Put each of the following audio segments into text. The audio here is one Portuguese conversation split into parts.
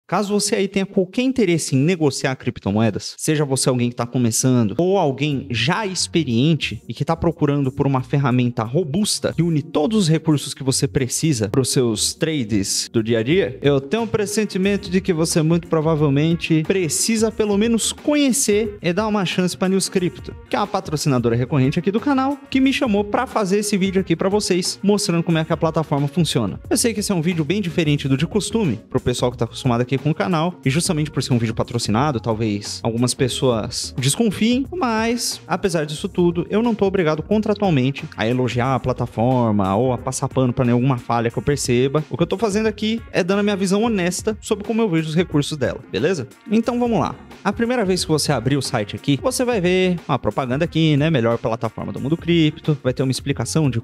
Caso você aí tenha qualquer interesse em negociar criptomoedas, seja você alguém que está começando ou alguém já experiente e que está procurando por uma ferramenta robusta que une todos os recursos que você precisa para os seus trades do dia a dia, eu tenho um pressentimento de que você muito provavelmente precisa pelo menos conhecer e dar uma chance para a News Crypto, que é uma patrocinadora recorrente aqui do canal, que me chamou para fazer esse vídeo aqui para vocês, mostrando como é que a plataforma funciona. Eu sei que esse é um vídeo bem diferente do de costume, para o pessoal que está acostumado aqui com o canal, e justamente por ser um vídeo patrocinado, talvez algumas pessoas desconfiem, mas apesar disso tudo, eu não tô obrigado contratualmente a elogiar a plataforma ou a passar pano para nenhuma falha que eu perceba. O que eu tô fazendo aqui é dando a minha visão honesta sobre como eu vejo os recursos dela, beleza? Então vamos lá. A primeira vez que você abrir o site aqui, você vai ver uma propaganda aqui, né? Melhor plataforma do mundo cripto, vai ter uma explicação de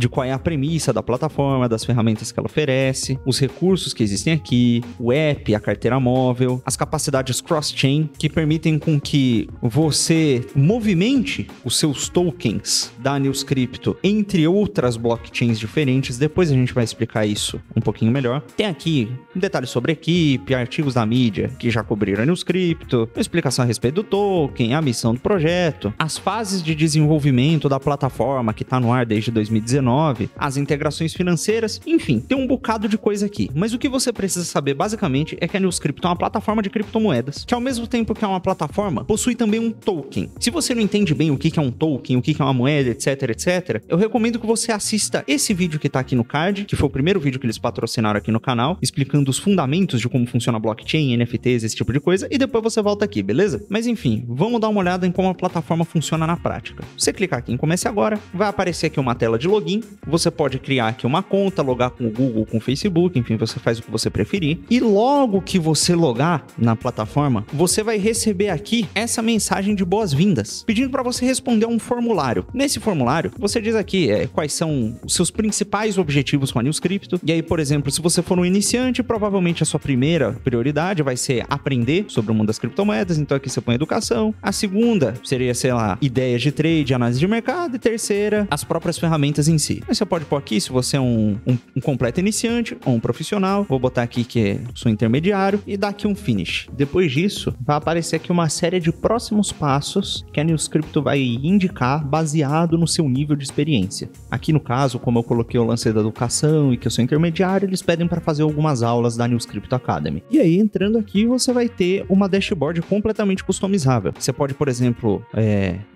qual é a premissa da plataforma, das ferramentas que ela oferece, os recursos que existem aqui, o app, a carteira móvel, as capacidades cross-chain que permitem com que você movimente os seus tokens da News Crypto entre outras blockchains diferentes. Depois a gente vai explicar isso um pouquinho melhor. Tem aqui detalhes sobre equipe, artigos da mídia que já cobriram a News Crypto, uma explicação a respeito do token, a missão do projeto, as fases de desenvolvimento da plataforma que está no ar desde 2019, as integrações financeiras, enfim, tem um bocado de coisa aqui. Mas o que você precisa saber basicamente é que a News Crypto é uma plataforma de criptomoedas, que ao mesmo tempo que é uma plataforma, possui também um token. Se você não entende bem o que é um token, o que é uma moeda, etc, eu recomendo que você assista esse vídeo que tá aqui no card, que foi o primeiro vídeo que eles patrocinaram aqui no canal, explicando os fundamentos de como funciona a blockchain, NFTs, esse tipo de coisa, e depois você volta aqui, beleza? Mas enfim, vamos dar uma olhada em como a plataforma funciona na prática. Você clicar aqui em Comece Agora, vai aparecer aqui uma tela de login, você pode criar aqui uma conta, logar com o Google, com o Facebook, enfim, você faz o que você preferir, e logo que você logar na plataforma, você vai receber aqui essa mensagem de boas-vindas, pedindo para você responder a um formulário. Nesse formulário, você diz aqui quais são os seus principais objetivos com a News Crypto, e aí, por exemplo, se você for um iniciante, provavelmente a sua primeira prioridade vai ser aprender sobre o mundo das criptomoedas, então aqui você põe educação. A segunda seria, sei lá, ideias de trade, análise de mercado, e terceira, as próprias ferramentas em si. Aí você pode pôr aqui se você é um completo iniciante ou um profissional, vou botar aqui que sou intermediário e dar aqui um finish. Depois disso, vai aparecer aqui uma série de próximos passos que a News Crypto vai indicar baseado no seu nível de experiência. Aqui no caso, como eu coloquei o lance da educação e que eu sou intermediário, eles pedem para fazer algumas aulas da News Crypto Academy. E aí, entrando aqui, você vai ter uma dashboard completamente customizável. Você pode, por exemplo,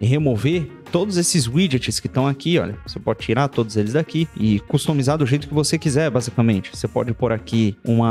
remover todos esses widgets que estão aqui, olha, você pode tirar todos eles daqui e customizar do jeito que você quiser, basicamente. Você pode pôr aqui um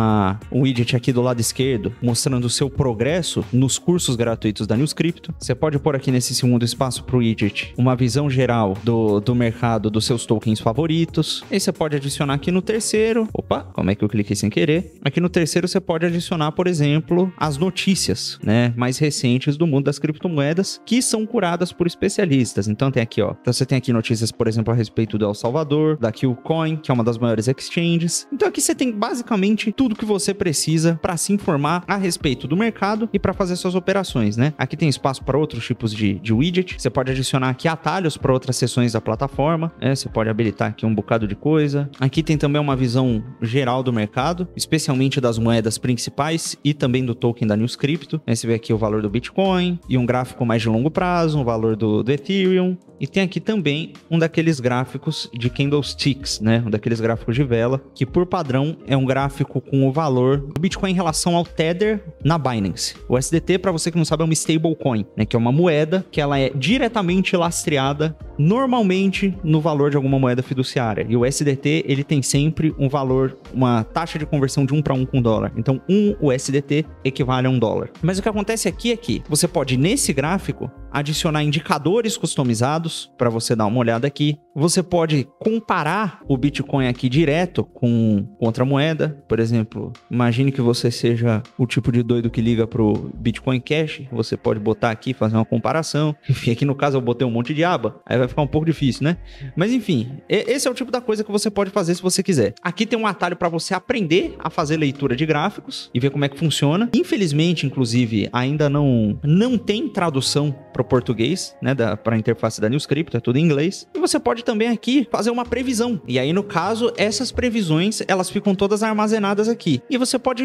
widget aqui do lado esquerdo, mostrando o seu progresso nos cursos gratuitos da News Crypto. Você pode pôr aqui nesse segundo espaço pro widget uma visão geral do mercado dos seus tokens favoritos. E você pode adicionar aqui no terceiro, opa, como é que eu cliquei sem querer? Aqui no terceiro você pode adicionar, por exemplo, as notícias, né, mais recentes do mundo das criptomoedas, que são curadas por especialistas. Então tem aqui, ó, então você tem aqui notícias, por exemplo, a respeito do El Salvador, da KuCoin, que é uma das maiores exchanges. Então aqui você tem basicamente tudo que você precisa para se informar a respeito do mercado e para fazer suas operações, né? Aqui tem espaço para outros tipos de widget. Você pode adicionar aqui atalhos para outras seções da plataforma, né? Você pode habilitar aqui um bocado de coisa. Aqui tem também uma visão geral do mercado, especialmente das moedas principais e também do token da News Crypto. Você vê aqui o valor do Bitcoin e um gráfico mais de longo prazo, um valor do Ethereum. E tem aqui também um daqueles gráficos de candlesticks, né? Um daqueles gráficos de vela, que por padrão é um gráfico com o valor do Bitcoin em relação ao Tether na Binance. O USDT, para você que não sabe, é uma stablecoin, né? Que é uma moeda que ela é diretamente lastreada normalmente no valor de alguma moeda fiduciária. E o USDT, ele tem sempre um valor, uma taxa de conversão de 1 para 1 com o dólar. Então, um USDT equivale a $1. Mas o que acontece aqui é que você pode, nesse gráfico, adicionar indicadores customizados para você dar uma olhada aqui. Você pode comparar o Bitcoin aqui direto com outra moeda. Por exemplo, imagine que você seja o tipo de doido que liga pro Bitcoin Cash. Você pode botar aqui, fazer uma comparação. Enfim, aqui no caso eu botei um monte de aba. Aí vai ficar um pouco difícil, né? Mas enfim, esse é o tipo da coisa que você pode fazer se você quiser. Aqui tem um atalho para você aprender a fazer leitura de gráficos e ver como é que funciona. Infelizmente, inclusive, ainda não tem tradução para o português, né, para a interface da NewsCrypto, é tudo em inglês. E você pode também aqui fazer uma previsão. E aí, no caso, essas previsões, elas ficam todas armazenadas aqui. E você pode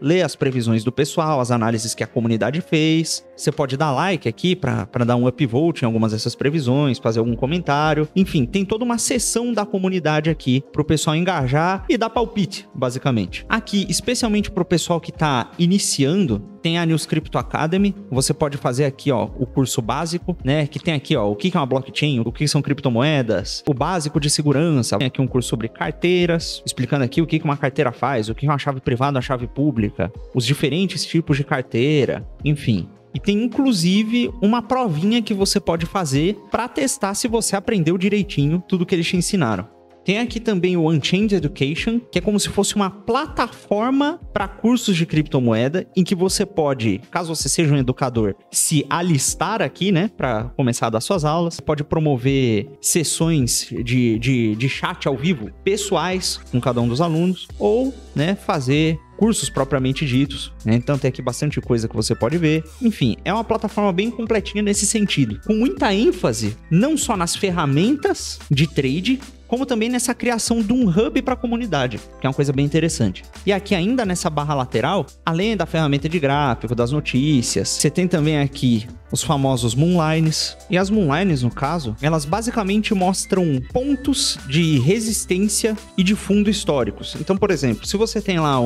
ler as previsões do pessoal, as análises que a comunidade fez. Você pode dar like aqui para dar um upvote em algumas dessas previsões, fazer algum comentário. Enfim, tem toda uma seção da comunidade aqui para o pessoal engajar e dar palpite, basicamente. Aqui, especialmente para o pessoal que está iniciando, tem a NewsCrypto Academy. Você pode fazer aqui, ó, o curso básico, né? Que tem aqui, ó, o que é uma blockchain, o que são criptomoedas, o básico de segurança. Tem aqui um curso sobre carteiras, explicando aqui o que uma carteira faz, o que é uma chave privada, uma chave pública, os diferentes tipos de carteira, enfim. E tem, inclusive, uma provinha que você pode fazer para testar se você aprendeu direitinho tudo que eles te ensinaram. Tem aqui também o Unchained Education, que é como se fosse uma plataforma para cursos de criptomoeda, em que você pode, caso você seja um educador, se alistar aqui, né, para começar a dar suas aulas. Você pode promover sessões de chat ao vivo pessoais com cada um dos alunos, ou, né, fazer cursos propriamente ditos, né? Então tem aqui bastante coisa que você pode ver. Enfim, é uma plataforma bem completinha nesse sentido, com muita ênfase não só nas ferramentas de trade, como também nessa criação de um hub para a comunidade, que é uma coisa bem interessante. E aqui ainda nessa barra lateral, além da ferramenta de gráfico, das notícias, você tem também aqui os famosos Moonlines. E as Moonlines, no caso, elas basicamente mostram pontos de resistência e de fundo históricos. Então, por exemplo, se você tem lá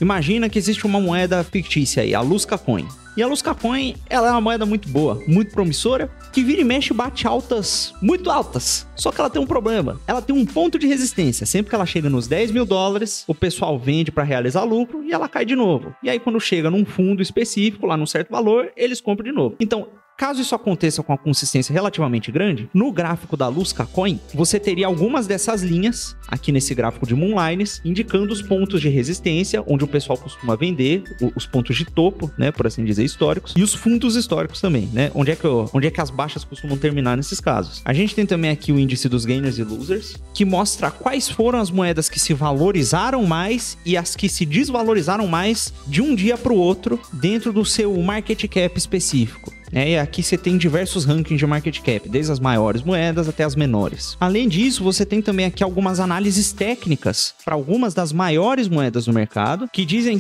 imagina que existe uma moeda fictícia aí, a Lusca Coin. E a Lusca Coin, ela é uma moeda muito boa, muito promissora, que vira e mexe bate altas, muito altas. Só que ela tem um problema. Ela tem um ponto de resistência. Sempre que ela chega nos 10 mil dólares, o pessoal vende para realizar lucro e ela cai de novo. E aí, quando chega num fundo específico, lá num certo valor, eles compram de novo. Então, caso isso aconteça com uma consistência relativamente grande, no gráfico da Lusca Coin, você teria algumas dessas linhas, aqui nesse gráfico de Moonlines, indicando os pontos de resistência, onde o pessoal costuma vender, os pontos de topo, né, por assim dizer, históricos, e os fundos históricos também, né, onde é que as baixas costumam terminar nesses casos. A gente tem também aqui o índice dos gainers e losers, que mostra quais foram as moedas que se valorizaram mais e as que se desvalorizaram mais de um dia para o outro, dentro do seu market cap específico. E aqui você tem diversos rankings de market cap, desde as maiores moedas até as menores. Além disso, você tem também aqui algumas análises técnicas para algumas das maiores moedas do mercado, que dizem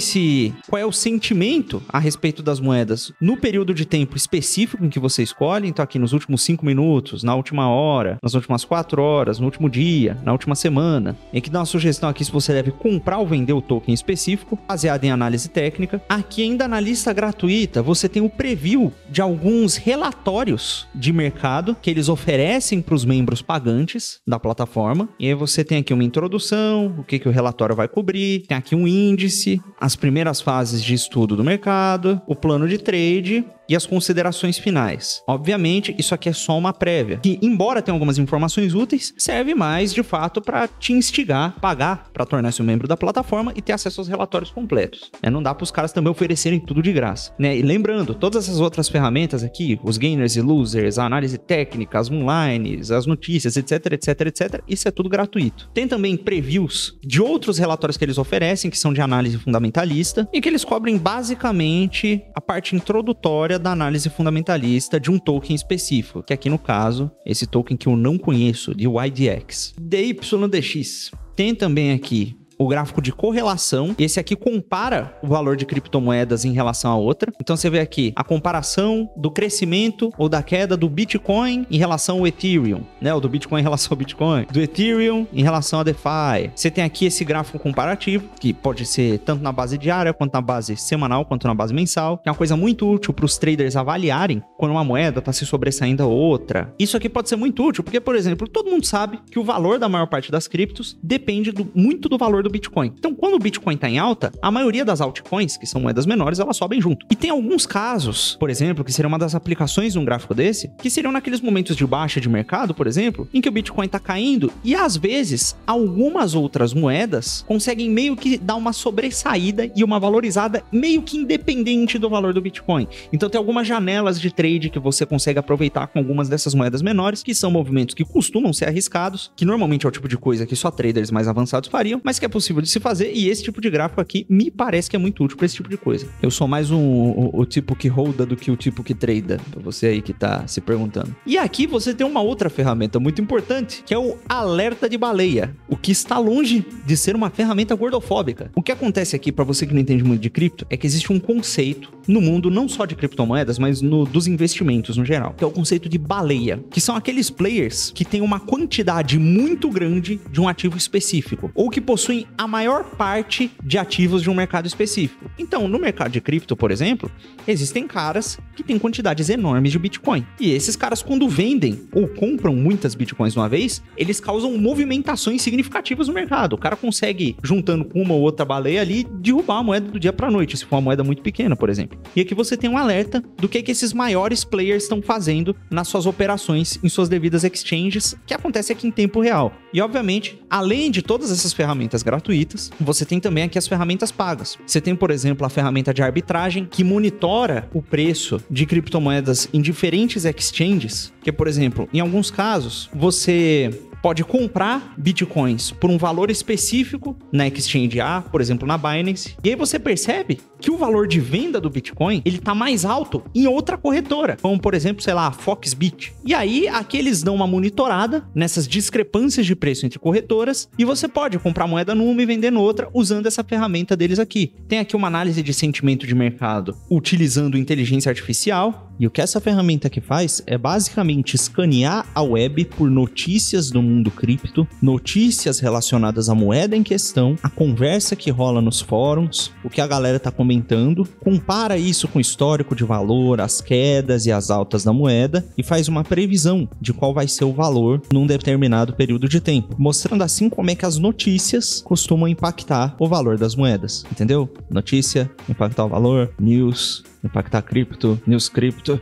qual é o sentimento a respeito das moedas no período de tempo específico em que você escolhe. Então aqui nos últimos 5 minutos, na última hora, nas últimas 4 horas, no último dia, na última semana. E aqui dá uma sugestão aqui se você deve comprar ou vender o token específico, baseado em análise técnica. Aqui ainda na lista gratuita, você tem o preview de alguns relatórios de mercado que eles oferecem para os membros pagantes da plataforma. E aí você tem aqui uma introdução, o que o relatório vai cobrir, tem aqui um índice, as primeiras fases de estudo do mercado, o plano de trade e as considerações finais. Obviamente, isso aqui é só uma prévia, que, embora tenha algumas informações úteis, serve mais, de fato, para te instigar, pagar para tornar-se um membro da plataforma e ter acesso aos relatórios completos. Não dá para os caras também oferecerem tudo de graça. E lembrando, todas essas outras ferramentas aqui, os gainers e losers, a análise técnica, as moonlines, as notícias, etc, etc, etc, isso é tudo gratuito. Tem também previews de outros relatórios que eles oferecem, que são de análise fundamentalista, e que eles cobrem basicamente a parte introdutória da análise fundamentalista de um token específico, que aqui no caso, esse token que eu não conheço, de YDX, DYDX. Tem também aqui o gráfico de correlação. Esse aqui compara o valor de criptomoedas em relação a outra. Então você vê aqui a comparação do crescimento ou da queda do Bitcoin em relação ao Ethereum, né? Ou do Bitcoin em relação ao Bitcoin, do Ethereum em relação a DeFi. Você tem aqui esse gráfico comparativo, que pode ser tanto na base diária, quanto na base semanal, quanto na base mensal, que é uma coisa muito útil para os traders avaliarem quando uma moeda está se sobressaindo a outra. Isso aqui pode ser muito útil, porque, por exemplo, todo mundo sabe que o valor da maior parte das criptos depende muito do valor valor do Bitcoin. Então, quando o Bitcoin tá em alta, a maioria das altcoins, que são moedas menores, elas sobem junto. E tem alguns casos, por exemplo, que seria uma das aplicações de um gráfico desse, que seriam naqueles momentos de baixa de mercado, por exemplo, em que o Bitcoin tá caindo e às vezes algumas outras moedas conseguem meio que dar uma sobressaída e uma valorizada meio que independente do valor do Bitcoin. Então tem algumas janelas de trade que você consegue aproveitar com algumas dessas moedas menores, que são movimentos que costumam ser arriscados, que normalmente é o tipo de coisa que só traders mais avançados fariam, mas que é possível de se fazer, e esse tipo de gráfico aqui me parece que é muito útil para esse tipo de coisa. Eu sou mais o tipo que holda do que o tipo que trada, pra você aí que tá se perguntando. E aqui você tem uma outra ferramenta muito importante, que é o alerta de baleia, o que está longe de ser uma ferramenta gordofóbica. O que acontece aqui, para você que não entende muito de cripto, é que existe um conceito no mundo, não só de criptomoedas, mas dos investimentos no geral, que é o conceito de baleia, que são aqueles players que têm uma quantidade muito grande de um ativo específico, ou que possuem a maior parte de ativos de um mercado específico. Então, no mercado de cripto, por exemplo, existem caras que têm quantidades enormes de Bitcoin. E esses caras, quando vendem ou compram muitas Bitcoins de uma vez, eles causam movimentações significativas no mercado. O cara consegue, juntando com uma ou outra baleia ali, derrubar a moeda do dia para noite, se for uma moeda muito pequena, por exemplo. E aqui você tem um alerta do que esses maiores players estão fazendo nas suas operações, em suas devidas exchanges, que acontece aqui em tempo real. E, obviamente, além de todas essas ferramentas gratuitas, você tem também aqui as ferramentas pagas. Você tem, por exemplo, a ferramenta de arbitragem, que monitora o preço de criptomoedas em diferentes exchanges, que, por exemplo, em alguns casos, você pode comprar bitcoins por um valor específico na exchange A, por exemplo, na Binance, e aí você percebe que o valor de venda do Bitcoin, ele tá mais alto em outra corretora, como, por exemplo, sei lá, a Foxbit. E aí, aqui eles dão uma monitorada nessas discrepâncias de preço entre corretoras, e você pode comprar moeda numa e vender noutra usando essa ferramenta deles aqui. Tem aqui uma análise de sentimento de mercado utilizando inteligência artificial, e o que essa ferramenta aqui faz é basicamente escanear a web por notícias do mundo cripto, notícias relacionadas à moeda em questão, a conversa que rola nos fóruns, o que a galera tá comentando, compara isso com o histórico de valor, as quedas e as altas da moeda e faz uma previsão de qual vai ser o valor num determinado período de tempo, mostrando assim como é que as notícias costumam impactar o valor das moedas, entendeu? Notícia, impactar o valor, news, impactar cripto, news cripto,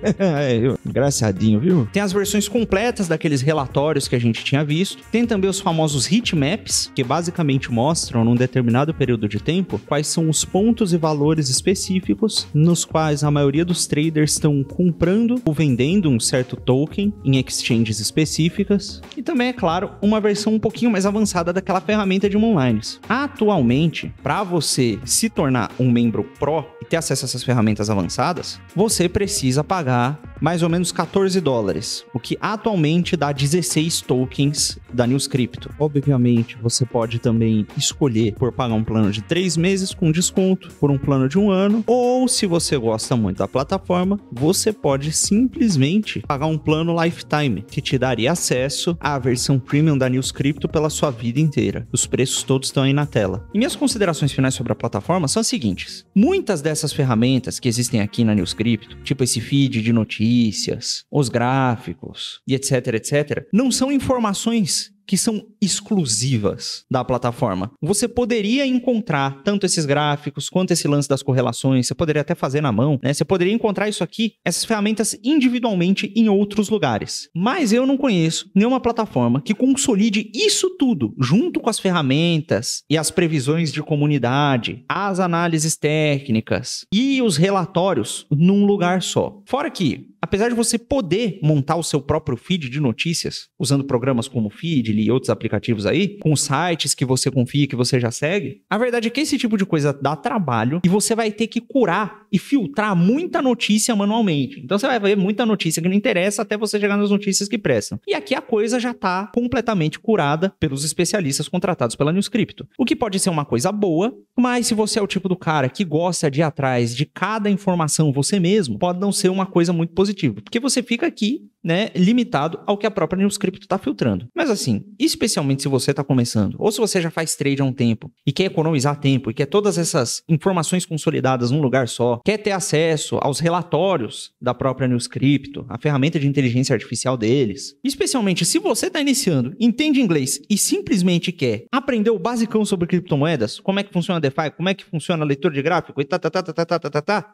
engraçadinho, viu? Tem as versões completas daqueles relatórios que a gente tinha visto, tem também os famosos heatmaps, que basicamente mostram num determinado período de tempo quais são os pontos e valores específicos nos quais a maioria dos traders estão comprando ou vendendo um certo token em exchanges específicas, e também, é claro, uma versão um pouquinho mais avançada daquela ferramenta de online. Atualmente, para você se tornar um membro Pro e ter acesso a essas ferramentas avançadas, você precisa pagar mais ou menos $14, o que atualmente dá 16 tokens da News Crypto. Obviamente, você pode também escolher por pagar um plano de 3 meses com desconto, por um plano de 1 ano, ou se você gosta muito da plataforma, você pode simplesmente pagar um plano Lifetime, que te daria acesso à versão Premium da News Crypto pela sua vida inteira. Os preços todos estão aí na tela. E minhas considerações finais sobre a plataforma são as seguintes: muitas dessas ferramentas que existem aqui na News Crypto, tipo esse feed de notícias, os gráficos e etc, etc, não são informações que são exclusivas da plataforma. Você poderia encontrar tanto esses gráficos quanto esse lance das correlações, você poderia até fazer na mão, né? Você poderia encontrar isso aqui, essas ferramentas individualmente em outros lugares. Mas eu não conheço nenhuma plataforma que consolide isso tudo, junto com as ferramentas e as previsões de comunidade, as análises técnicas e os relatórios num lugar só. Fora que, apesar de você poder montar o seu próprio feed de notícias, usando programas como Feedly e outros aplicativos aí, com sites que você confia, que você já segue, a verdade é que esse tipo de coisa dá trabalho e você vai ter que curar e filtrar muita notícia manualmente. Então você vai ver muita notícia que não interessa até você chegar nas notícias que prestam. E aqui a coisa já está completamente curada pelos especialistas contratados pela News Crypto. O que pode ser uma coisa boa, mas se você é o tipo do cara que gosta de ir atrás de cada informação você mesmo, pode não ser uma coisa muito positiva, porque você fica aqui né, limitado ao que a própria NewsCrypto está filtrando. Mas assim, especialmente se você está começando, ou se você já faz trade há um tempo e quer economizar tempo e quer todas essas informações consolidadas num lugar só, quer ter acesso aos relatórios da própria NewsCrypto, a ferramenta de inteligência artificial deles, especialmente se você está iniciando, entende inglês e simplesmente quer aprender o basicão sobre criptomoedas, como é que funciona a DeFi, como é que funciona a leitura de gráfico e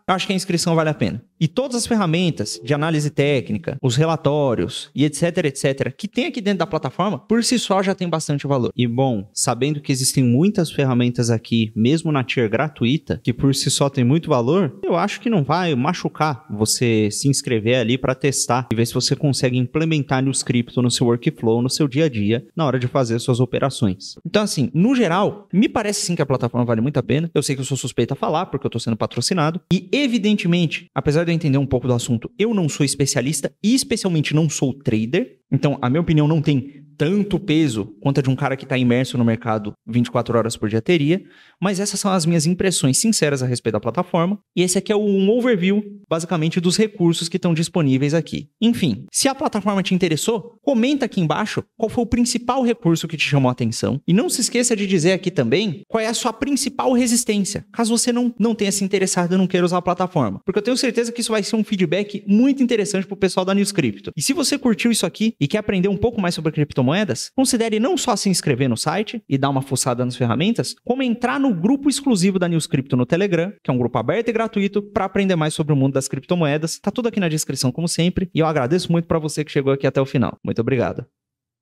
eu acho que a inscrição vale a pena. E todas as ferramentas de análise técnica, os relatórios e etc, que tem aqui dentro da plataforma, por si só já tem bastante valor. E bom, sabendo que existem muitas ferramentas aqui, mesmo na tier gratuita, que por si só tem muito valor, eu acho que não vai machucar você se inscrever ali para testar e ver se você consegue implementar NewsCrypto no seu workflow, no seu dia a dia, na hora de fazer suas operações. Então assim, no geral, me parece sim que a plataforma vale muito a pena. Eu sei que eu sou suspeito a falar, porque eu tô sendo patrocinado. E evidentemente, apesar de eu entender um pouco do assunto, eu não sou especialista e especialmente não sou trader. Então, a minha opinião não tem tanto peso quanto a de um cara que está imerso no mercado 24 horas por dia teria, mas essas são as minhas impressões sinceras a respeito da plataforma, e esse aqui é um overview, basicamente, dos recursos que estão disponíveis aqui. Enfim, se a plataforma te interessou, comenta aqui embaixo qual foi o principal recurso que te chamou a atenção, e não se esqueça de dizer aqui também qual é a sua principal resistência, caso você não tenha se interessado e não queira usar a plataforma, porque eu tenho certeza que isso vai ser um feedback muito interessante para o pessoal da NewsCrypto. E se você curtiu isso aqui e quer aprender um pouco mais sobre criptomoedas, considere não só se inscrever no site e dar uma fuçada nas ferramentas, como entrar no grupo exclusivo da NewsCrypto no Telegram, que é um grupo aberto e gratuito para aprender mais sobre o mundo das criptomoedas. Tá tudo aqui na descrição como sempre, e eu agradeço muito para você que chegou aqui até o final. Muito obrigado.